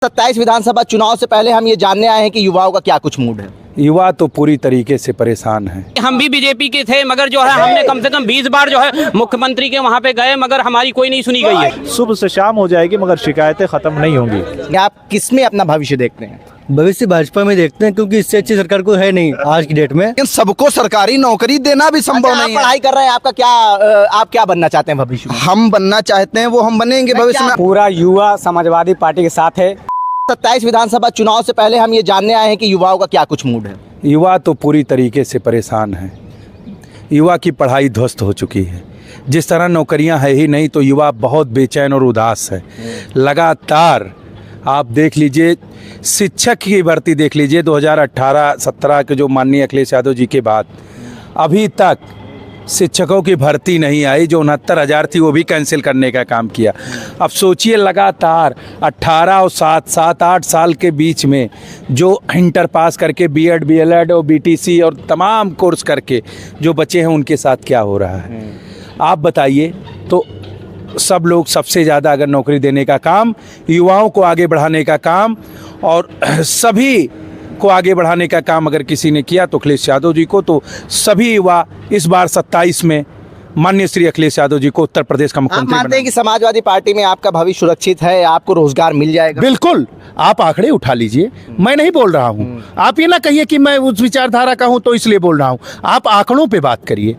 27 विधानसभा चुनाव से पहले हम ये जानने आए हैं कि युवाओं का क्या कुछ मूड है। युवा तो पूरी तरीके से परेशान है। हम भी बीजेपी के थे, मगर जो है हमने कम से कम 20 बार जो है मुख्यमंत्री के वहाँ पे गए, मगर हमारी कोई नहीं सुनी गई है। सुबह से शाम हो जाएगी मगर शिकायतें खत्म नहीं होंगी। आप किसमें अपना भविष्य देखते हैं? भविष्य भाजपा में देखते हैं, क्योंकि इससे अच्छी सरकार कोई है नहीं आज की डेट में। लेकिन सबको सरकारी नौकरी देना भी संभव अच्छा, नहीं आप है। पढ़ाई कर रहे हैं, आपका क्या आप क्या बनना चाहते हैं भविष्य में? हम बनना चाहते हैं वो हम बनेंगे भविष्य में। पूरा युवा समाजवादी पार्टी के साथ है। 27 विधानसभा चुनाव से पहले हम ये जानने आए हैं कि युवाओं का क्या कुछ मूड है। युवा तो पूरी तरीके से परेशान है। युवा की पढ़ाई ध्वस्त हो चुकी है। जिस तरह नौकरियां है ही नहीं तो युवा बहुत बेचैन और उदास है। लगातार आप देख लीजिए, शिक्षक की भर्ती देख लीजिए, 2018-17 के जो माननीय अखिलेश यादव जी के बाद अभी तक शिक्षकों की भर्ती नहीं आई। जो 69,000 थी वो भी कैंसिल करने का काम किया। अब सोचिए, लगातार 18 और 7-8 साल के बीच में जो इंटर पास करके बीएड, बीएलएड और बीटीसी और तमाम कोर्स करके जो बच्चे हैं उनके साथ क्या हो रहा है आप बताइए। तो सब लोग सबसे ज़्यादा अगर नौकरी देने का काम, युवाओं को आगे बढ़ाने का काम और सभी को आगे बढ़ाने का काम अगर किसी ने किया तो अखिलेश यादव जी को। तो सभी युवा इस बार 27 में माननीय श्री अखिलेश यादव जी को उत्तर प्रदेश का आप मुख्यमंत्री मानते हैं कि समाजवादी पार्टी में आपका भविष्य सुरक्षित है, आपको रोजगार मिल जाएगा? बिल्कुल, आप आंकड़े उठा लीजिए, मैं नहीं बोल रहा हूँ। आप ये ना कहिए कि मैं उस विचारधारा का हूँ तो इसलिए बोल रहा हूँ। आप आंकड़ों पे बात करिए।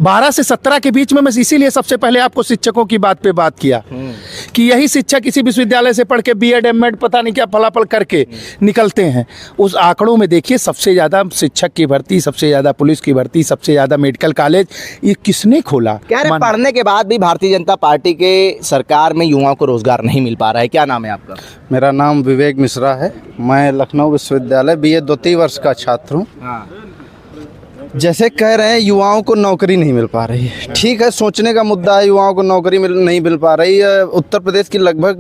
12 से 17 के बीच में मैं इसीलिए सबसे पहले आपको शिक्षकों की बात पे बात किया कि यही शिक्षक किसी विश्वविद्यालय से पढ़ के बीएड, एमएड पता नहीं क्या फलाफल करके निकलते हैं। उस आंकड़ों में देखिए, सबसे ज़्यादा शिक्षक की भर्ती, सबसे ज़्यादा पुलिस की भर्ती, सबसे ज़्यादा मेडिकल कॉलेज ये किसने खोला? कह रहे पढ़ने के बाद भी भारतीय जनता पार्टी के सरकार में युवाओं को रोजगार नहीं मिल पा रहा है। क्या नाम है आपका? मेरा नाम विवेक मिश्रा है। मैं लखनऊ विश्वविद्यालय BA द्वितीय वर्ष का छात्र हूँ। जैसे कह रहे हैं युवाओं को नौकरी नहीं मिल पा रही है, ठीक है, सोचने का मुद्दा है। युवाओं को नौकरी नहीं मिल पा रही है। उत्तर प्रदेश की लगभग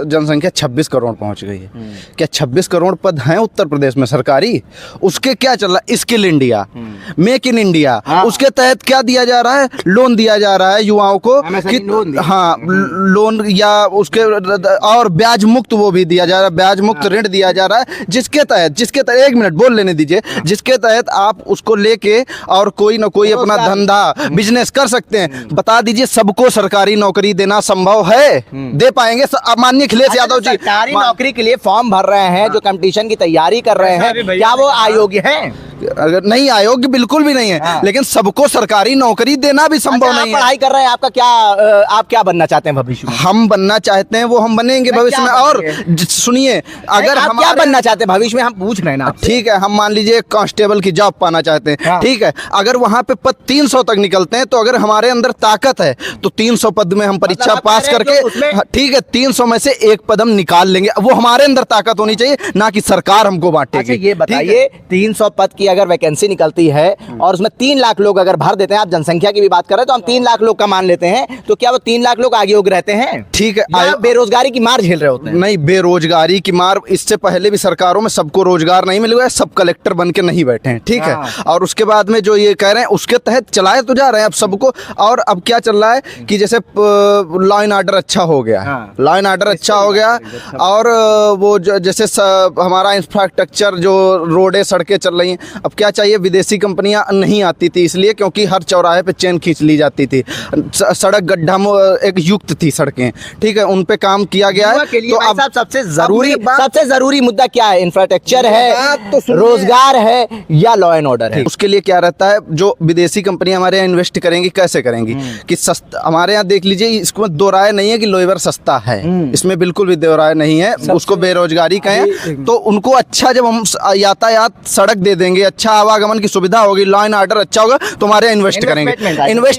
जनसंख्या 26 करोड़ पहुंच गई है। क्या 26 करोड़ पद हैं उत्तर प्रदेश में सरकारी? उसके क्या चल रहा है? Skill India, make in India, उसके तहत क्या दिया जा रहा है? लोन दिया जा रहा है युवाओं को। हाँ, लोन या उसके और ब्याज मुक्त वो भी दिया जा रहा है, ब्याज मुक्त ऋण दिया जा रहा है, जिसके तहत 1 मिनट बोल लेने दीजिए, जिसके तहत आप उसको लेके और कोई ना कोई अपना धंधा बिजनेस कर सकते हैं। बता दीजिए, सबको सरकारी नौकरी देना संभव है? दे पाएंगे? माननीय अखिलेश यादव जी सरकारी नौकरी के लिए फॉर्म भर रहे हैं, जो कंपटीशन की तैयारी कर रहे हैं, क्या वो अयोग्य हैं? अगर नहीं, अयोग्य बिल्कुल भी नहीं है। लेकिन सबको सरकारी नौकरी देना भी संभव नहीं है। पढ़ाई कर रहे हैं, आपका क्या आप क्या बनना चाहते हैं भविष्य में? हम बनना चाहते हैं वो हम बनेंगे भविष्य में। और सुनिए, अगर आप क्या बनना चाहते हैं भविष्य में, हम पूछ रहे हैं ना। ठीक है, हम मान लीजिए कांस्टेबल की जॉब पाना चाहते हैं, ठीक है। अगर वहां पे पद 300 तक निकलते हैं तो अगर हमारे अंदर ताकत है तो 300 पद में हम परीक्षा पास करके, ठीक है, 300 में से एक पद हम निकाल लेंगे। वो हमारे अंदर ताकत होनी चाहिए, ना कि सरकार हमको बांटेगी। अच्छा, ये बताइए, 300 पद की अगर वैकेंसी निकलती है और उसमें 3 लाख लोग अगर भर देते हैं, आप जनसंख्या की भी बात कर रहे हैं तो हम 3 लाख लोग का मान लेते हैं, तो क्या वो 3 लाख लोग आगे योग्य रहते हैं? ठीक है, बेरोजगारी की मार झेल रहे होते हैं? नहीं, बेरोजगारी की मार इससे पहले भी सरकारों में सबको रोजगार नहीं मिल गया, सब कलेक्टर बन के नहीं बैठे हैं, ठीक है। और उसके बाद में जो ये कह रहे हैं उसके तहत चलाए तो जा रहे हैं अब सबको। और अब क्या चल रहा है कि जैसे लॉ एंड ऑर्डर अच्छा हो गया, लॉ एंड ऑर्डर अच्छा हो गया, और वो जैसे हमारा इंफ्रास्ट्रक्चर जो रोडें सड़कें चल रही हैं। अब क्या चाहिए, विदेशी कंपनियां नहीं आती थी इसलिए क्योंकि हर चौराहे पे चेन खींच ली जाती थी। सड़क गड्ढा एक युक्त थी सड़कें, ठीक है, उन पे काम किया गया है। तो अब सबसे जरूरी मुद्दा क्या है? इंफ्रास्ट्रक्चर है, रोजगार है, या लॉ एंड ऑर्डर है? उसके लिए क्या रहता है, जो विदेशी कंपनियां हमारे यहाँ इन्वेस्ट करेंगी, कैसे करेंगी कि सस्ता। हमारे यहाँ देख लीजिए, इसको दो राय नहीं है कि लोईवर सस्ता है, इसमें बिल्कुल भी दो राय नहीं है। उसको बेरोजगारी कहें तो उनको अच्छा, जब हम यातायात सड़क दे देंगे, अच्छा आवागमन की सुविधा होगी, लॉ एंड ऑर्डर अच्छा होगा, तो हमारे इन्वेस्ट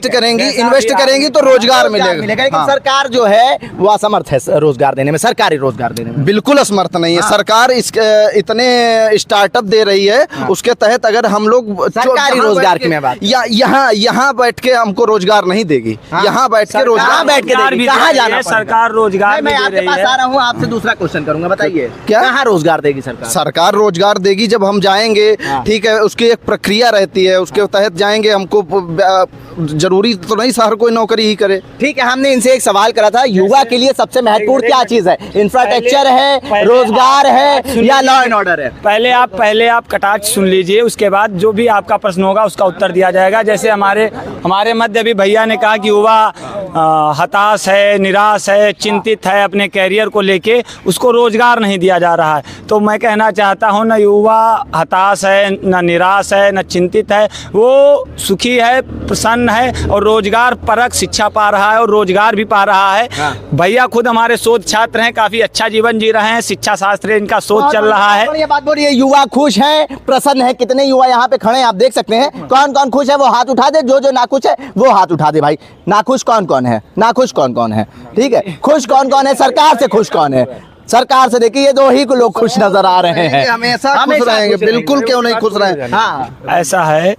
करेंगे तो रोजगार मिलेगा। लेकिन सरकार जो है वो असमर्थ है रोजगार देने में, सरकारी रोजगार देने में। बिल्कुल असमर्थ नहीं है सरकार। इतने स्टार्टअप दे रही है, उसके तहत अगर हम लोग सरकारी रोजगार की मैं बात, यहाँ बैठ के हमको रोजगार नहीं देगी। यहाँ बैठ के रोजगार बैठ के कहाँ जाना? सरकार रोजगार मैं आपके पास आ रहा हूँ, आपसे दूसरा क्वेश्चन करूंगा, बताइए क्या कहाँ रोजगार देगी सरकार? सरकार रोजगार देगी जब हम जाएंगे, ठीक है, उसकी एक प्रक्रिया रहती है, उसके तहत जाएंगे, हमको जरूरी तो नहीं हर कोई नौकरी ही करे। ठीक है, हमने इनसे एक सवाल करा था, युवा के लिए सबसे महत्वपूर्ण क्या चीज है? इंफ्रास्ट्रक्चर है, रोजगार है या लॉ एंड ऑर्डर है? पहले आप कटाक्ष सुन लीजिए, उसके बाद जो भी आपका प्रश्न होगा उसका उत्तर दिया जाएगा। जैसे हमारे मध्य अभी भैया ने कहा कि युवा हताश है, निराश है, चिंतित है अपने कैरियर को लेके, उसको रोजगार नहीं दिया जा रहा है। तो मैं कहना चाहता हूँ, न युवा हताश है, न निराश है, न चिंतित है, वो सुखी है, प्रसन्न है और रोजगार परक शिक्षा पा रहा है और रोजगार भी पा रहा है। भैया खुद हमारे शोध छात्र हैं, काफी अच्छा जीवन जी रहे हैं, शिक्षा शास्त्र इनका शोध चल रहा है। ये बात बोलिए, युवा खुश हैं, प्रसन्न है? कितने युवा यहाँ पे खड़े हैं, आप देख सकते हैं। कौन कौन खुश है वो हाथ उठा दे, जो नाखुश है वो हाथ उठा दे। भाई नाखुश कौन कौन है? नाखुश कौन कौन है? ठीक है, खुश कौन कौन है? सरकार से खुश कौन है? सरकार से देखिए, ये दो ही को लोग खुश नजर आ रहे हैं। हमेशा खुश रहेंगे, बिल्कुल क्यों नहीं खुश रहेंगे। हाँ, ऐसा है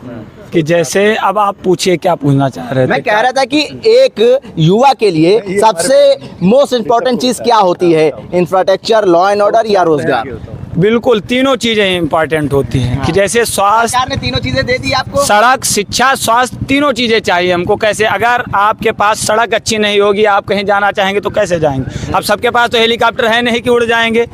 कि जैसे अब आप पूछिए क्या पूछना चाह रहे थे? मैं कह रहा था कि एक युवा के लिए सबसे मोस्ट इम्पोर्टेंट चीज क्या होती है? इंफ्रास्ट्रक्चर, लॉ एंड ऑर्डर या रोजगार? बिल्कुल तीनों चीजें इंपॉर्टेंट होती हैं। कि जैसे स्वास्थ्य, सरकार ने तीनों चीजें दे दी आपको। सड़क, शिक्षा, स्वास्थ्य, तीनों चीजें चाहिए हमको। कैसे? अगर आपके पास सड़क अच्छी नहीं होगी, आप कहीं जाना चाहेंगे तो कैसे जाएंगे? अब सबके पास तो हेलीकॉप्टर है नहीं कि उड़ जाएंगे।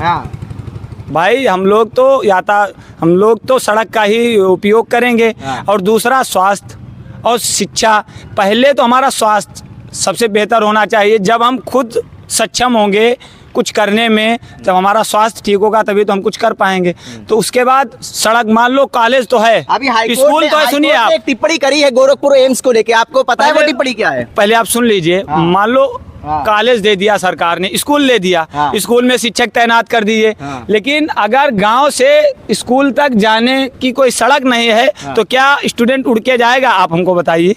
भाई हम लोग तो सड़क का ही उपयोग करेंगे। और दूसरा स्वास्थ्य और शिक्षा। पहले तो हमारा स्वास्थ्य सबसे बेहतर होना चाहिए। जब हम खुद सक्षम होंगे कुछ करने में, जब हमारा स्वास्थ्य ठीक होगा तभी तो हम कुछ कर पाएंगे। तो उसके बाद सड़क, मान लो कॉलेज तो है, अभी स्कूल तो है। सुनिए, आप एक टिप्पणी करी है गोरखपुर एम्स को लेके, आपको पता है वो टिप्पणी क्या है? पहले आप सुन लीजिए। मान लो कॉलेज दे दिया सरकार ने, स्कूल ले दिया, स्कूल में शिक्षक तैनात कर दिए, लेकिन अगर गांव से स्कूल तक जाने की कोई सड़क नहीं है तो क्या स्टूडेंट उड़ के जाएगा? आप हमको बताइए।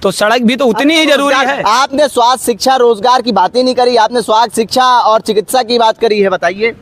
तो सड़क भी तो उतनी ही जरूरी है। आपने स्वास्थ्य, शिक्षा, रोजगार की बातें नहीं करी, आपने स्वास्थ्य, शिक्षा और चिकित्सा की बात करी है। बताइए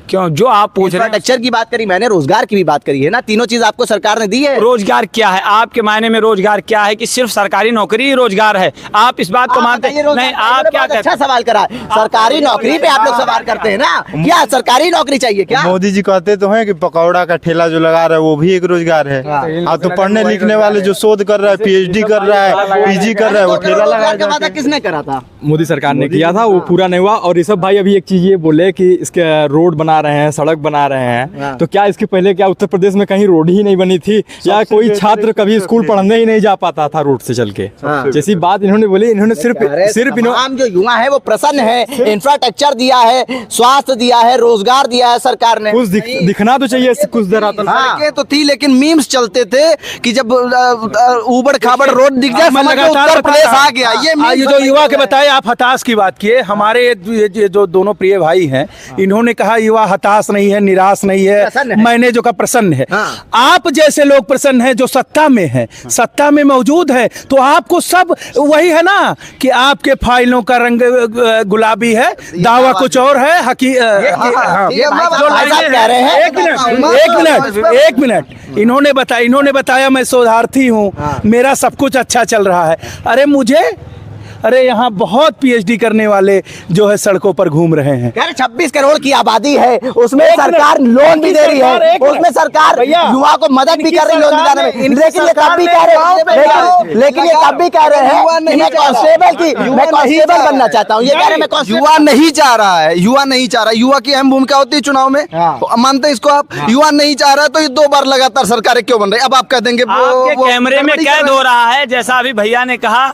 क्यों? जो आप पूछ रहे हैं, इंफ्रास्ट्रक्चर की बात करी, मैंने रोजगार की भी बात करी है ना। तीनों चीज आपको सरकार ने दी है। रोजगार क्या है आपके मायने में? रोजगार क्या है कि सिर्फ सरकारी नौकरी ही रोजगार है? आप इस बात को मानते नहीं? आप क्या कहते हैं? अच्छा सवाल करा, सरकारी नौकरी पे आप लोग सवाल करते हैं ना। क्या सरकारी नौकरी चाहिए क्या? मोदी जी कहते तो हैं कि पकौड़ा का ठेला जो लगा रहा है वो भी एक रोजगार है। अब तो पढ़ने लिखने वाले जो शोध कर रहा है, पीएचडी कर रहा है, पीजी कर रहा है, वो ठेला लगा वादा किसने करा था? मोदी सरकार ने किया था, वो पूरा नहीं हुआ। और ऋषभ भाई अभी एक चीज ये बोले कि इसके रोड बना रहे हैं, सड़क बना रहे हैं, तो क्या इसके पहले क्या उत्तर प्रदेश में कहीं रोड ही नहीं बनी थी? या कोई छात्र कभी स्कूल पढ़ने ही नहीं जा पाता था रोड से चल के? जैसी बात इन्होंने बोली, इन्होंने सिर्फ आम जो युवा है वो प्रसन्न है। इंफ्रास्ट्रक्चर दिया है, स्वास्थ्य दिया है, रोजगार दिया है सरकार ने। कुछ दिखना तो चाहिए कुछ धरातल। सड़कें तो थी, लेकिन मीम्स चलते थे कि जब उबड़ खाबड़ रोड दिख जाए उत्तर प्रदेश आ गया। ये जो युवा के बताए, आप हताश की बात किए। हमारे ये जो दोनों प्रिय भाई हैं, इन्होंने कहा युवा हताश नहीं है, निराश नहीं है, मैंने जो कहा प्रसन्न है। आप जैसे लोग प्रसन्न हैं जो सत्ता में हैं, सत्ता में मौजूद है, तो आपको सब वही है ना कि आपके फाइलों का रंग गुलाबी है, दावा कुछ और है। एक मिनट, इन्होंने बताया मैं शोधार्थी हूँ, मेरा सब कुछ अच्छा चल रहा है। अरे यहाँ बहुत पीएचडी करने वाले जो है सड़कों पर घूम रहे हैं। 26 करोड़ की आबादी है, उसमें सरकार लोन भी दे रही है, उसमें सरकार युवा को मदद भी कर रही है लोन दिलाने में। लेकिन ये कब भी कह रहे हैं कि मैं कांस्टेबल बनना चाहता हूँ। ये कह रहे हैं युवा नहीं चाह रहा है, युवा नहीं चाह रहा। युवा की अहम भूमिका होती है चुनाव में, मानते हैं इसको आप? युवा नहीं चाह रहा है तो ये 2 बार लगातार सरकारें क्यों बन रही? अब आप कह देंगे कैमरे में कैद हो रहा है। जैसा अभी भैया ने कहा,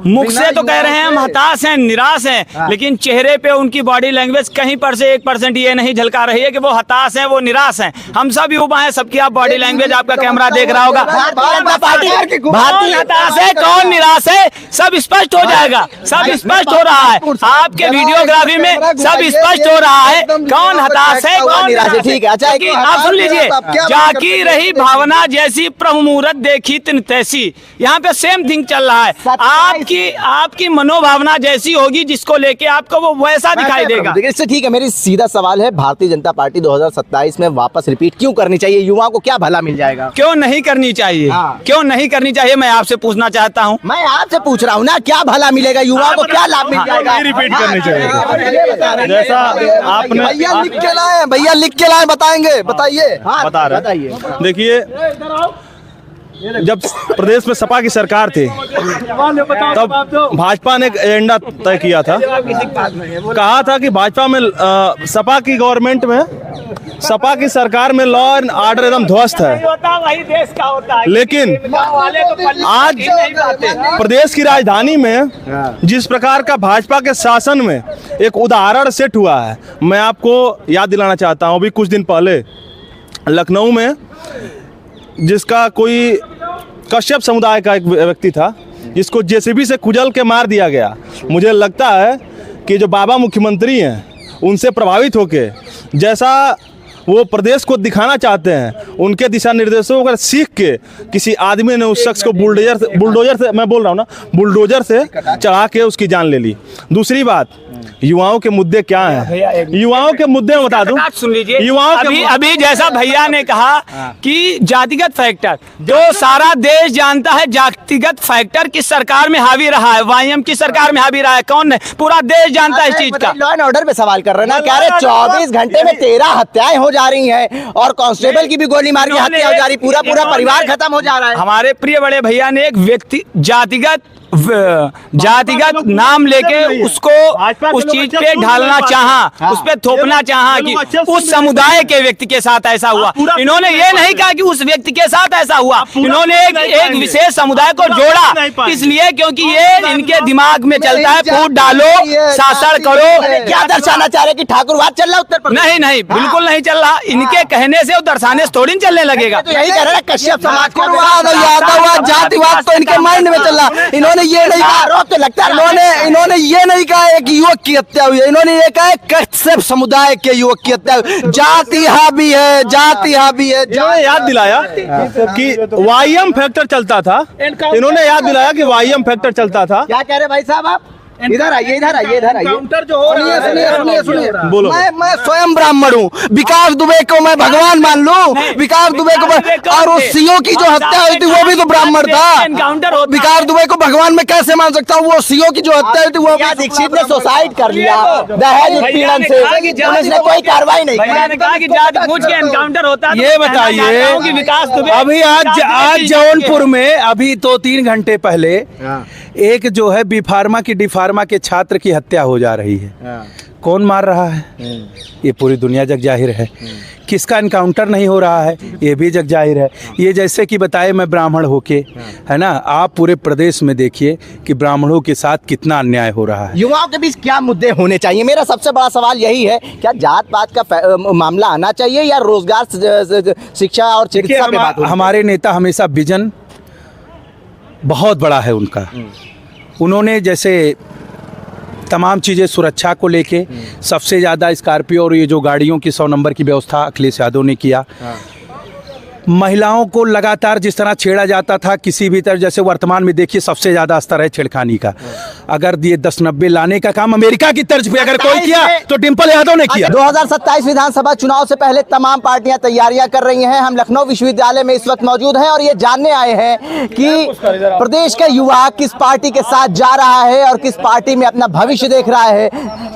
मुख से तो कह रहे हैं हम हताश हैं, निराश हैं, लेकिन चेहरे पे उनकी बॉडी लैंग्वेज कहीं पर से 1% ये नहीं झलका रही है कि वो हताश हैं, वो निराश हैं। हम सब युवा हैं, सबकी आप बॉडी लैंग्वेज, आपका कैमरा देख रहा होगा। कौन हताश है, कौन निराश है, सब स्पष्ट हो जाएगा। सब स्पष्ट हो रहा है आपके वीडियोग्राफी में, सब स्पष्ट हो रहा है कौन हताश है, कौन निराश है। ठीक है, अच्छा आप सुन लीजिए। जाकी रही भावना जैसी, प्रभु मुहूर्त देखी तिन तैसी। यहाँ पे सेम थिंग चल रहा है। आपकी मनोभावना जैसी होगी, जिसको लेके आपको वो वैसा दिखाई देगा। इससे ठीक है, मेरी सीधा सवाल है, भारतीय जनता पार्टी 2027 में वापस रिपीट क्यों करनी चाहिए? युवाओं को क्या भला मिल जाएगा? क्यों नहीं करनी चाहिए? क्यों नहीं करनी चाहिए, मैं आपसे पूछना चाहता हूँ। मैं आपसे पूछ रहा हूँ ना, क्या भला मिलेगा युवाओं को, क्या लाभ मिल जाएगा? रिपीट करनी चाहिए। जैसा आपने भैया लिख के लाए, बताएंगे, बताइए। बता रहे, देखिए जब प्रदेश में सपा की सरकार थी तब भाजपा ने एक एजेंडा तय किया था, कहा था कि भाजपा में सपा की गवर्नमेंट में, सपा की सरकार में लॉ एंड ऑर्डर एकदम ध्वस्त है। लेकिन आज प्रदेश की राजधानी में जिस प्रकार का भाजपा के शासन में एक उदाहरण सेट हुआ है, मैं आपको याद दिलाना चाहता हूं। अभी कुछ दिन पहले लखनऊ में जिसका कोई कश्यप समुदाय का एक व्यक्ति था जिसको जेसीबी से कुचल के मार दिया गया। मुझे लगता है कि जो बाबा मुख्यमंत्री हैं उनसे प्रभावित होके जैसा वो प्रदेश को दिखाना चाहते हैं, उनके दिशा निर्देशों को सीख के किसी आदमी ने उस शख्स को बुलडोजर से मैं बोल रहा हूँ ना, बुलडोजर से चढ़ा के उसकी जान ले ली। दूसरी बात, युवाओं के मुद्दे क्या हैं? युवाओं के मुद्दे में बता दूं, सुन लीजिए, युवाओं अभी जैसा भैया ने कहा कि जातिगत फैक्टर, तो सारा देश जानता है जातिगत फैक्टर किस सरकार में हावी रहा है, वाईएम की सरकार में हावी रहा है, कौन है, पूरा देश जानता है इस चीज का। लॉ एंड ऑर्डर पे सवाल कर रहे हैं ना, कह रहे 24 घंटे में 13 हत्याएं हो जा रही हैं और कांस्टेबल की भी गोली मार के हत्या हो जा रही, पूरा परिवार खत्म हो जा रहा है। हमारे प्रिय बड़े भैया ने एक व्यक्ति जातिगत नाम लेके उसको उस चीज पे ढालना चाहा, उस पे थोपना चाहा कि उस समुदाय के व्यक्ति के साथ ऐसा हुआ। इन्होंने ये नहीं कहा कि उस व्यक्ति के साथ ऐसा हुआ, इन्होंने एक विशेष समुदाय को जोड़ा, इसलिए क्योंकि ये इनके दिमाग में चलता है फूट डालो, शासन करो। क्या दर्शाना चाह रहे कि ठाकुरवाद चल रहा है उत्तर प्रदेश? नहीं, बिल्कुल नहीं चल रहा। इनके कहने से और दर्शाने से थोड़ी चलने लगेगा। तो यही कह रहे हैं कश्यप समाज यादववाद, जातिवाद तो इनके माइंड में चल रहा। इन्होंने ये नहीं कहा, आरोप तो लगता है इन्होंने ये नहीं कहा एक युवक की हत्या हुई है, इन्होंने ये कहा कश्यप समुदाय के युवक की हत्या हुई। जाति हावी है, जाति हावी है। इन्होंने याद दिलाया कि वाईएम फैक्टर चलता था, इन्होंने याद दिलाया कि वाईएम फैक्टर चलता था। क्या कह रहे भाई साहब आप? इधर आइए, इधर आइए, इधर आइए। सुनिए, बोलो। मैं स्वयं ब्राह्मण हूँ, विकास दुबे को मैं भगवान मान लूं, विकास दुबे को, और उस सीओ की जो हत्या हुई थी वो भी तो ब्राह्मण था। विकास दुबे को भगवान में कैसे मान सकता हूँ? वो सीओ की जो हत्या हुई थी वो क्या दीक्षित ने सुसाइड कर लिया दहेज उत्पीड़न से, पुलिस ने कोई कार्रवाई नहीं की। एनकाउंटर होता। ये बताइए, विकास दुबे अभी आज जौनपुर में अभी 2-3 घंटे पहले एक जो है बी फार्मा की डी फार्मा के छात्र की हत्या हो जा रही है। कौन मार रहा है? ये पूरी दुनिया जग जाहिर है। किसका एनकाउंटर नहीं हो रहा है? ये भी जग जाहिर है। ये जैसे कि बताए मैं ब्राह्मण होके, है ना, आप पूरे प्रदेश में देखिए कि ब्राह्मणों के साथ कितना अन्याय हो रहा है। युवाओं के बीच क्या मुद्दे होने चाहिए? मेरा सबसे बड़ा सवाल यही है, क्या जात पात का मामला आना चाहिए या रोजगार, शिक्षा और चिकित्सा पे बात? हमारे नेता हमेशा विजन बहुत बड़ा है उनका। उन्होंने जैसे तमाम चीज़ें सुरक्षा को लेके सबसे ज़्यादा स्कॉर्पियो और ये जो गाड़ियों की 100 नंबर की व्यवस्था अखिलेश यादव ने किया। महिलाओं को लगातार जिस तरह छेड़ा जाता था किसी भी तरह, जैसे वर्तमान में देखिए सबसे ज़्यादा स्तर है छेड़खानी का। अगर ये 10-90 लाने का काम अमेरिका की तर्ज पे अगर कोई किया तो डिम्पल यादव ने किया। 2027 विधानसभा चुनाव से पहले तमाम पार्टियां तैयारियां कर रही हैं। हम लखनऊ विश्वविद्यालय में इस वक्त मौजूद हैं और ये जानने आए हैं कि प्रदेश का युवा किस पार्टी के साथ जा रहा है और किस पार्टी में अपना भविष्य देख रहा है।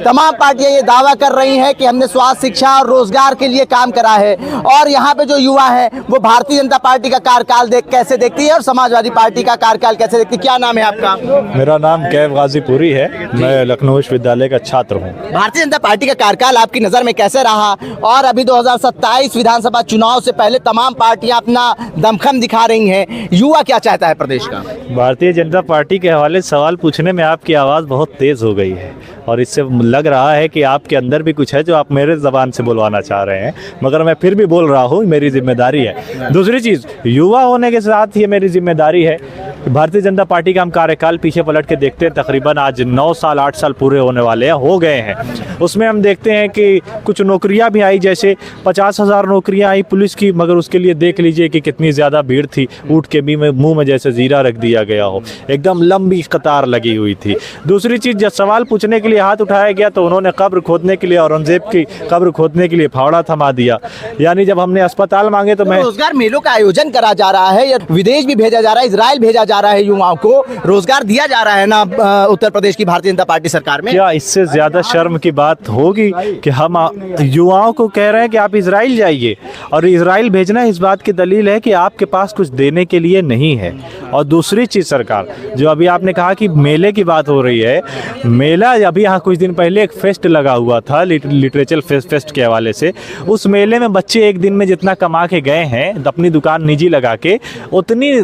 तमाम पार्टियां ये दावा कर रही हैं कि हमने स्वास्थ्य, शिक्षा और रोजगार के लिए काम करा है। और यहाँ पे जो युवा है वो भारतीय जनता पार्टी का कार्यकाल कैसे देखती है और समाजवादी पार्टी का कार्यकाल कैसे देखती है? क्या नाम है आपका? मेरा नाम कैफ गाजीपुरी है, मैं लखनऊ विश्वविद्यालय का छात्र हूँ। भारतीय जनता पार्टी का कार्यकाल आपकी नजर में कैसे रहा? और अभी 2027 विधानसभा चुनाव से पहले तमाम पार्टियां अपना दमखम दिखा रही हैं, युवा क्या चाहता है प्रदेश का? भारतीय जनता पार्टी के हवाले सवाल पूछने में आपकी आवाज़ बहुत तेज़ हो गई है और इससे लग रहा है कि आपके अंदर भी कुछ है जो आप मेरे ज़बान से बुलवाना चाह रहे हैं, मगर मैं फिर भी बोल रहा हूँ, मेरी जिम्मेदारी है। दूसरी चीज़, युवा होने के साथ ये मेरी जिम्मेदारी है कि भारतीय जनता पार्टी का हम कार्यकाल पीछे पलट के देखते हैं, तकरीबन आज 9 साल 8 साल पूरे होने वाले हैं, हो गए हैं। उसमें हम देखते हैं कि कुछ नौकरियां भी आई, जैसे 50,000 नौकरियां आई पुलिस की, मगर उसके लिए देख लीजिए कि कितनी ज़्यादा भीड़ थी, ऊँट के मुंह में जैसे जीरा रख दिया गया हो, एकदम लंबी कतार लगी हुई थी। दूसरी चीज़, जब सवाल पूछने के लिए हाथ उठाया गया तो उन्होंने कब्र खोदने के लिए, औरंगजेब की कब्र खोदने के लिए फावड़ा थमा दिया। यानी जब हमने अस्पताल मांगे तो मैं रोजगार मेलों का आयोजन करा जा रहा है, विदेश भी भेजा जा रहा है, इजराइल भेजा जा जा रहा है, युवाओं को रोजगार दिया जा रहा है ना उत्तर प्रदेश की भारतीय जनता पार्टी सरकार में। क्या इससे ज्यादा शर्म की बात होगी कि हम युवाओं को कह रहे हैं कि आप इजराइल जाइए, और इजराइल भेजना इस बात की दलील है कि आपके पास कुछ देने के लिए नहीं है। और दूसरी चीज सरकार, जो अभी आपने कहा कि मेले की बात हो रही है, मेला अभी यहाँ कुछ दिन पहले एक फेस्ट लगा हुआ था लिटरेचर फेस्ट के हवाले से। उस मेले में बच्चे एक दिन में जितना कमा के गए हैं अपनी दुकान निजी लगा के, उतनी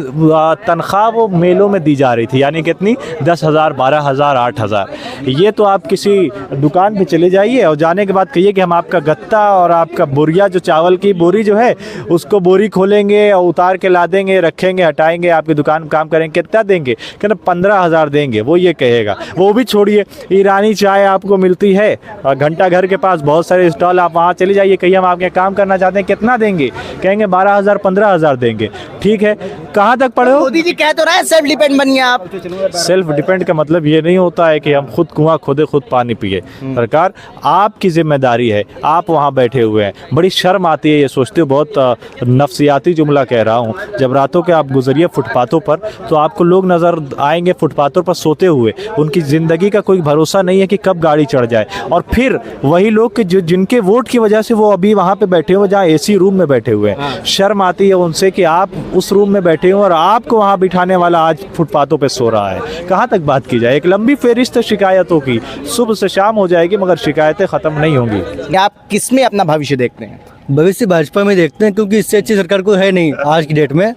तनख्वाह वो मेलों में दी जा रही थी। यानी कितनी? 10,000, 12,000, 8,000। ये तो आप किसी दुकान पे चले जाइए और जाने के बाद कहिए कि हम आपका गत्ता और आपका बोरिया, जो चावल की बोरी जो है उसको बोरी खोलेंगे और उतार के ला देंगे, रखेंगे, हटाएंगे, आपकी दुकान में काम करेंगे, कितना देंगे? कहना 15,000 देंगे। वो ये कहेगा। वो भी छोड़िए, ईरानी चाय आपको मिलती है घंटा घर के पास, बहुत सारे स्टॉल, आप वहाँ चले जाइए, कहिए हम आपके काम करना चाहते हैं, कितना देंगे? कहेंगे 12,000, 15,000 देंगे। ठीक है, कहाँ तक पढ़े हो? मोदी जी कह तो रहे हैं सेल्फ डिपेंड बनिए आप। सेल्फ डिपेंड का मतलब ये नहीं होता है कि हम खुद कुआं खोदे खुद पानी पिए। सरकार, आपकी जिम्मेदारी है, आप वहाँ बैठे हुए हैं। बड़ी शर्म आती है ये सोचते हो, बहुत नफ्सियाती जुमला कह रहा हूँ, जब रातों के आप गुजरिए फुटपाथों पर तो आपको लोग नज़र आएंगे फुटपाथों पर सोते हुए। उनकी ज़िंदगी का कोई भरोसा नहीं है कि कब गाड़ी चढ़ जाए। और फिर वही लोग कि जिनके वोट की वजह से वो अभी वहाँ पे बैठे हुए, जहाँ एसी रूम में बैठे हुए हैं, शर्म आती है उनसे कि आप उस रूम में बैठे हो और आपको वहाँ बिठाने वाला आज फुटपाथों पे सो रहा है। कहाँ तक बात की जाए? एक लंबी फेरिस्त शिकायतों की, सुबह से शाम हो जाएगी मगर शिकायतें ख़त्म नहीं होंगी। आप किस में अपना भविष्य देखते हैं? भविष्य भाजपा में देखते हैं, क्योंकि इससे अच्छी सरकार को है नहीं आज की डेट में।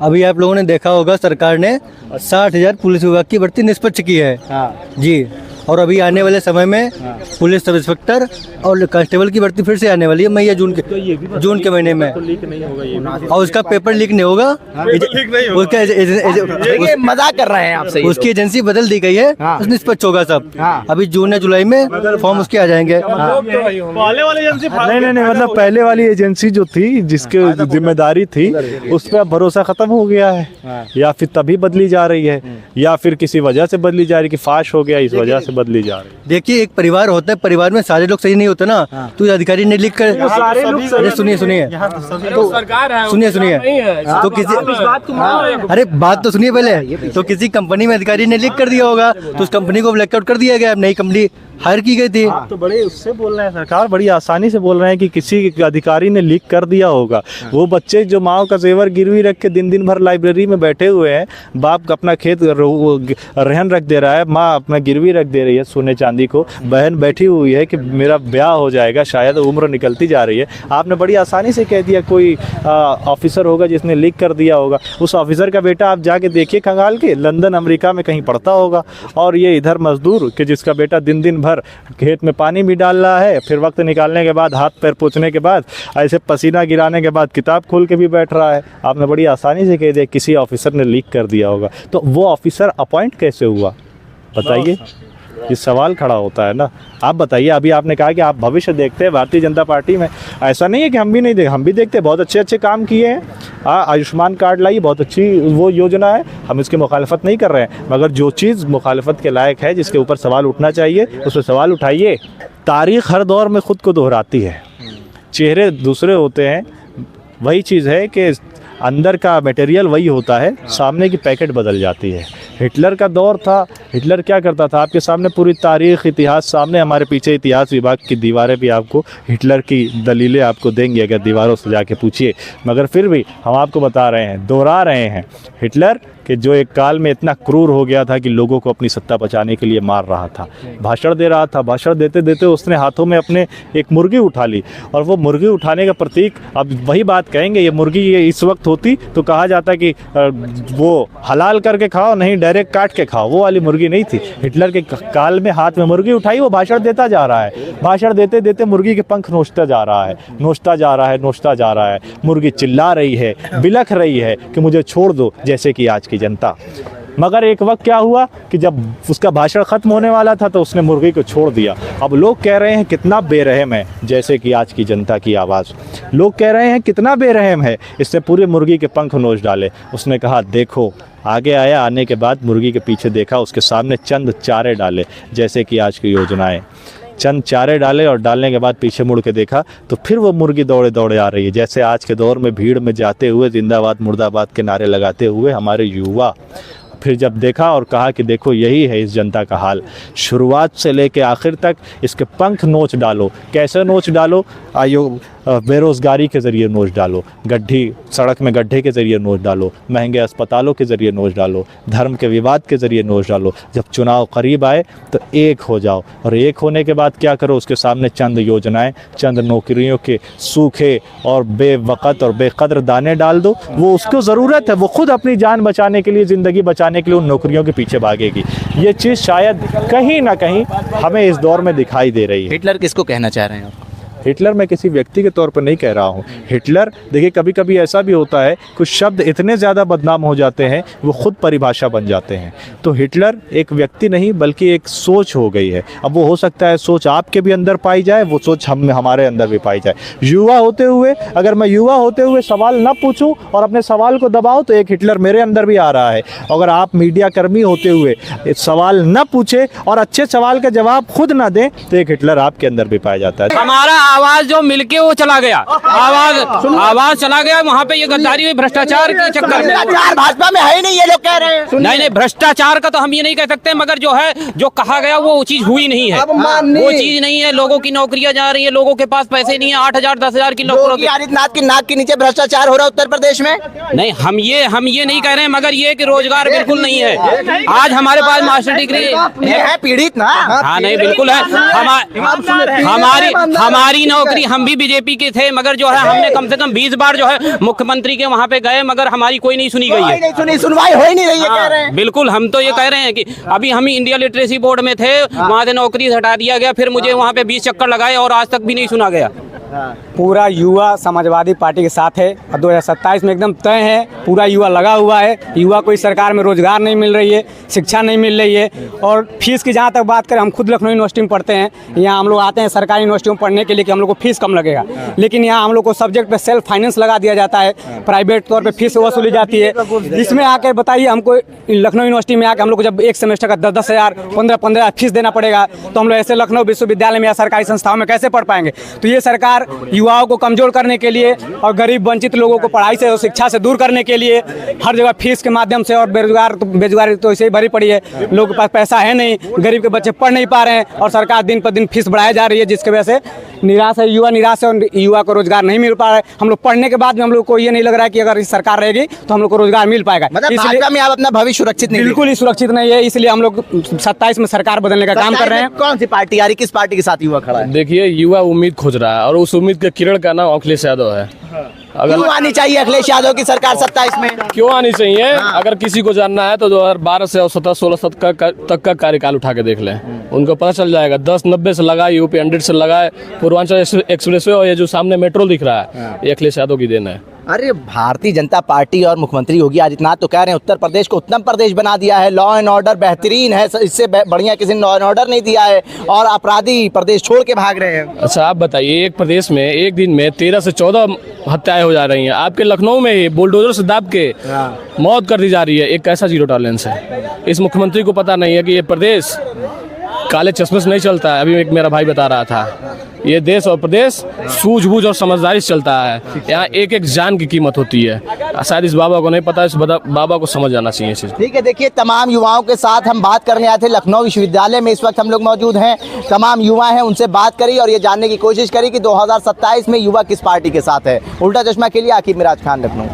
अभी आप लोगों ने देखा होगा, सरकार ने 60,000 पुलिस विभाग की भर्ती निष्पक्ष की है जी। और अभी आने वाले समय में पुलिस सब इंस्पेक्टर और कांस्टेबल की भर्ती फिर से आने वाली है मई या जून के महीने में। और उसका पेपर लीक नहीं होगा, ये मजाक कर रहे हैं आपसे। उसकी एजेंसी बदल दी गई है, उस निष्पक्ष होगा सब। अभी जून या जुलाई में फॉर्म उसके आ जाएंगे। नहीं, मतलब पहले वाली एजेंसी जो थी, जिसकी जिम्मेदारी थी, उस पर भरोसा खत्म हो गया है, या फिर तभी बदली जा रही है, या फिर किसी वजह से बदली जा रही है कि फाश हो गया, इस वजह से बदली जा रही है। देखिए, एक परिवार होता है, परिवार में सारे लोग सही नहीं होते ना, तो अधिकारी ने लिख कर सुनिए तो किसी अरे बात तो सुनिए पहले। तो किसी कंपनी में अधिकारी ने लिख कर दिया होगा, तो उस कंपनी को ब्लैकआउट कर दिया गया, नई कंपनी हायर की गई थी। तो बड़े उससे बोल रहे हैं सरकार, बड़ी आसानी से बोल रहे हैं कि किसी अधिकारी ने लीक कर दिया होगा। वो बच्चे जो माँ का जेवर गिरवी रख के दिन भर लाइब्रेरी में बैठे हुए हैं, बाप अपना खेत रहन रख दे रहा है, माँ अपना गिरवी रख दे रही है सोने चांदी को, बहन बैठी हुई है कि मेरा ब्याह हो जाएगा, शायद उम्र निकलती जा रही है। आपने बड़ी आसानी से कह दिया कोई ऑफिसर होगा जिसने लीक कर दिया होगा। उस ऑफिसर का बेटा आप जाके देखिए खंगाल के, लंदन अमेरिका में कहीं पढ़ता होगा, और ये इधर मजदूर कि जिसका बेटा दिन भर खेत में पानी भी डाल रहा है, फिर वक्त निकालने के बाद, हाथ पैर पोंछने के बाद, ऐसे पसीना गिराने के बाद किताब खोल के भी बैठ रहा है। आपने बड़ी आसानी से कह दिया किसी ऑफिसर ने लीक कर दिया होगा। तो वो ऑफिसर अपॉइंट कैसे हुआ बताइए? ये सवाल खड़ा होता है ना। आप बताइए, अभी आपने कहा कि आप भविष्य देखते हैं भारतीय जनता पार्टी में। ऐसा नहीं है कि हम भी नहीं देखते, हम भी देखते हैं। बहुत अच्छे काम किए हैं। आयुष्मान कार्ड लाई, बहुत अच्छी वो योजना है, हम इसकी मुखालफत नहीं कर रहे हैं, मगर जो चीज़ मुखालफत के लायक है, जिसके ऊपर सवाल उठना चाहिए, उस पर सवाल उठाइए। तारीख़ हर दौर में ख़ुद को दोहराती है, चेहरे दूसरे होते हैं। वही चीज़ है कि अंदर का मटेरियल वही होता है, सामने की पैकेट बदल जाती है। हिटलर का दौर था, हिटलर क्या करता था? आपके सामने पूरी तारीख़, इतिहास सामने, हमारे पीछे इतिहास विभाग की दीवारें भी आपको हिटलर की दलीलें आपको देंगी अगर दीवारों से जाके पूछिए। मगर फिर भी हम आपको बता रहे हैं, दोहरा रहे हैं, हिटलर कि जो एक काल में इतना क्रूर हो गया था कि लोगों को अपनी सत्ता बचाने के लिए मार रहा था, भाषण दे रहा था। भाषण देते देते उसने हाथों में अपने एक मुर्गी उठा ली, और वो मुर्गी उठाने का प्रतीक, अब वही बात कहेंगे, ये मुर्गी ये इस वक्त होती तो कहा जाता कि वो हलाल करके खाओ, नहीं डायरेक्ट काट के खाओ। वो वाली मुर्गी नहीं थी। हिटलर के काल में हाथ में मुर्गी उठाई, वो भाषण देता जा रहा है। भाषण देते देते मुर्गी के पंख नोचता जा रहा है, नोचता जा रहा है, नोचता जा रहा है। मुर्गी चिल्ला रही है, बिलख रही है कि मुझे छोड़ दो, जैसे कि आज की जनता। मगर एक वक्त क्या हुआ कि जब उसका भाषण खत्म होने वाला था तो उसने मुर्गी को छोड़ दिया। अब लोग कह रहे हैं कितना बेरहम है, जैसे कि आज की जनता की आवाज़। लोग कह रहे हैं कितना बेरहम है, इससे पूरे मुर्गी के पंख नोच डाले। उसने कहा देखो, आगे आया, आने के बाद मुर्गी के पीछे देखा, उसके सामने चंद चारे डाले, जैसे कि आज की योजनाएं। चंद चारे डाले और डालने के बाद पीछे मुड़ के देखा तो फिर वो मुर्गी दौड़े दौड़े आ रही है। जैसे आज के दौर में भीड़ में जाते हुए जिंदाबाद मुर्दाबाद के नारे लगाते हुए हमारे युवा फिर जब देखा और कहा कि देखो यही है इस जनता का हाल, शुरुआत से लेके आखिर तक इसके पंख नोच डालो। कैसे नोच डालो? बेरोज़गारी के ज़रिए नोच डालो, सड़क में गड्ढे के ज़रिए नोच डालो, महंगे अस्पतालों के ज़रिए नोच डालो, धर्म के विवाद के ज़रिए नोच डालो। जब चुनाव करीब आए तो एक हो जाओ, और एक होने के बाद क्या करो? उसके सामने चंद योजनाएं, चंद नौकरियों के सूखे और बेवक़्त और बेकद्र दाने डाल दो। वो उसको ज़रूरत है, वो खुद अपनी जान बचाने के लिए, ज़िंदगी बचाने के लिए उन नौकरियों के पीछे भागेगी। ये चीज़ शायद कहीं ना कहीं हमें इस दौर में दिखाई दे रही है। हिटलर किसको कहना चाह रहे हैं आप? हिटलर मैं किसी व्यक्ति के तौर पर नहीं कह रहा हूँ। हिटलर, देखिए कभी कभी ऐसा भी होता है कुछ शब्द इतने ज़्यादा बदनाम हो जाते हैं वो खुद परिभाषा बन जाते हैं। तो हिटलर एक व्यक्ति नहीं बल्कि एक सोच हो गई है। अब वो हो सकता है सोच आपके भी अंदर पाई जाए, वो सोच हमारे अंदर भी पाई जाए। युवा होते हुए, अगर मैं युवा होते हुए सवाल न पूछूं और अपने सवाल को दबाऊं तो एक हिटलर मेरे अंदर भी आ रहा है। अगर आप मीडिया कर्मी होते हुए सवाल न पूछे और अच्छे सवाल का जवाब खुद ना दें तो एक हिटलर आपके अंदर भी पाया जाता है। हमारा आवाज जो मिलके वो चला गया, आवाज चला गया वहाँ पे। ये गद्दारी हुई भ्रष्टाचार के चक्कर में। भ्रष्टाचार भाजपा में है ही नहीं, ये लोग कह रहे हैं। नहीं, भ्रष्टाचार का तो हम ये नहीं कह सकते, मगर जो है जो कहा गया वो चीज हुई नहीं है, वो चीज नहीं है। लोगों की नौकरियां जा रही है, लोगों के पास पैसे नहीं है। 8,000 10,000 की नौकरी। आदित्यनाथ की नाक के नीचे भ्रष्टाचार हो रहा है उत्तर प्रदेश में। नहीं, हम ये नहीं कह रहे हैं, मगर ये कि रोजगार बिल्कुल नहीं है। आज हमारे पास मास्टर डिग्री है, पीड़ित ना। हाँ नहीं, बिल्कुल है। हमारी नौकरी, हम भी बीजेपी के थे, मगर जो है हमने कम से कम 20 बार जो है मुख्यमंत्री के वहाँ पे गए, मगर हमारी कोई नहीं सुनी गई है। सुनवाई हो ही नहीं रही है, कह रहे हैं। बिल्कुल, हम तो ये कह रहे हैं कि अभी हम इंडिया लिटरेसी बोर्ड में थे, वहाँ से नौकरी हटा दिया गया, फिर मुझे वहाँ पे 20 चक्कर लगाए और आज तक भी नहीं सुना गया। पूरा युवा समाजवादी पार्टी के साथ है और 2027 में एकदम तय है। पूरा युवा लगा हुआ है। युवा को इस सरकार में रोजगार नहीं मिल रही है, शिक्षा नहीं मिल रही है। और फीस की जहाँ तक बात करें, हम खुद लखनऊ यूनिवर्सिटी में पढ़ते हैं। यहाँ हम लोग आते हैं सरकारी यूनिवर्सिटी में पढ़ने के लिए कि हम लोग को फीस कम लगेगा, लेकिन यहाँ हम लोग को सब्जेक्ट पे सेल्फ फाइनेंस लगा दिया जाता है, प्राइवेट तौर पर फीस वसूली जाती है। इसमें आकर बताइए हमको, लखनऊ यूनिवर्सिटी में आकर हम लोग को जब एक सेमेस्टर का 10,000 15,000 फीस देना पड़ेगा, तो हम लोग ऐसे लखनऊ विश्वविद्यालय में या सरकारी संस्थाओं में कैसे पढ़ पाएंगे? तो ये सरकार युवाओं को कमजोर करने के लिए और गरीब वंचित लोगों को पढ़ाई से और शिक्षा से दूर करने के लिए हर जगह फीस के माध्यम से, और बेरोजगारी तो ऐसे ही भरी पड़ी है। लोगों के पास पैसा है नहीं, गरीब के बच्चे पढ़ नहीं पा रहे हैं और सरकार दिन पर दिन फीस बढ़ाई जा रही है, जिसकी वजह से निराश है युवा, निराश है और युवा को रोजगार नहीं मिल पा रहा है। हम लोग पढ़ने के बाद में हम लोग को ये नहीं लग रहा है कि अगर इस सरकार रहेगी तो हम लोग को रोजगार मिल पाएगा। इसलिए में आप अपना भविष्य सुरक्षित नहीं, बिल्कुल ही सुरक्षित नहीं है। इसलिए हम लोग 27 में सरकार बदलने का काम कर रहे हैं। कौन सी पार्टी आ रही, किस पार्टी के साथ युवा खड़ा है? देखिए, युवा उम्मीद खोज रहा है और उस उम्मीद के किरण का नाम अखिलेश यादव है। क्यों आनी चाहिए अखिलेश यादव की सरकार 27 में? क्यों आनी चाहिए? अगर किसी को जानना है तो 2012 से 17-16 तक का कार्यकाल उठा के देख लें, उनको पता चल जाएगा। 10-90 से लगाए, यूपी 100 से लगाए, पूर्वांचल एक्सप्रेसवे और ये जो सामने मेट्रो दिख रहा है, ये अखिलेश यादव की देन है। अरे भारतीय जनता पार्टी और मुख्यमंत्री योगी आदित्यनाथ तो कह रहे हैं उत्तर प्रदेश को उत्तम प्रदेश बना दिया है, लॉ एंड ऑर्डर बेहतरीन है, इससे बढ़िया किसी ने लॉ एंड ऑर्डर नहीं दिया है और अपराधी प्रदेश छोड़ के भाग रहे हैं। अच्छा, आप बताइए, एक प्रदेश में एक दिन में 13 से 14 हत्याएं हो जा रही हैं। आपके लखनऊ में ही बुलडोजर से दाब के मौत कर दी जा रही है। एक कैसा जीरो टॉलरेंस है? इस मुख्यमंत्री को पता नहीं है कि ये प्रदेश काले चश्मे से नहीं चलता है। अभी एक मेरा भाई बता रहा था, ये देश और प्रदेश सूझबूझ और समझदारी से चलता है। यहाँ एक एक जान की कीमत होती है। शायद इस बाबा को नहीं पता, इस बाबा को समझ जाना चाहिए। ठीक है, देखिए तमाम युवाओं के साथ हम बात करने आए थे लखनऊ विश्वविद्यालय में। इस वक्त हम लोग मौजूद हैं, तमाम युवा हैं, उनसे बात करी और ये जानने की कोशिश करी कि 2027 में युवा किस पार्टी के साथ है। उल्टा चश्मा के लिए आकिब मिराज खान, लखनऊ।